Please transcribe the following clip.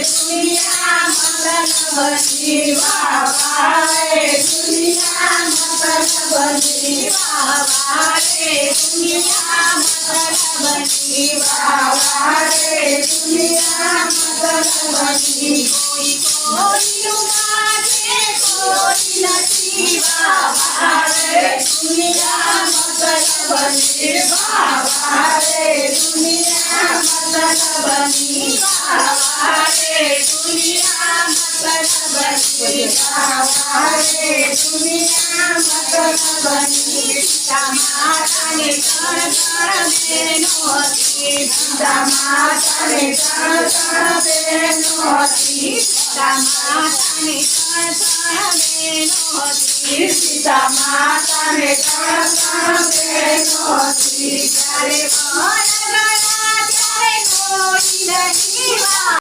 दुनिया मतलबी बाबा रे दुनिया मतलबी बाबा रे दुनिया मतलबी बाबा रे दुनिया मतलबी कोई मांगे कोई नहीं बाबा रे दुनिया मतलबी बाबा रे दुनिया मतलबी बाबा रे दुनिया मतलबी बाबा रे दुनिया मतलबी माता ने कण कण बेनोती माता ने कण कण बेनोती माता ने कण कण बेनोती सीता माता ने कण कण बेनोती करे मन गणा करे कोई नहीं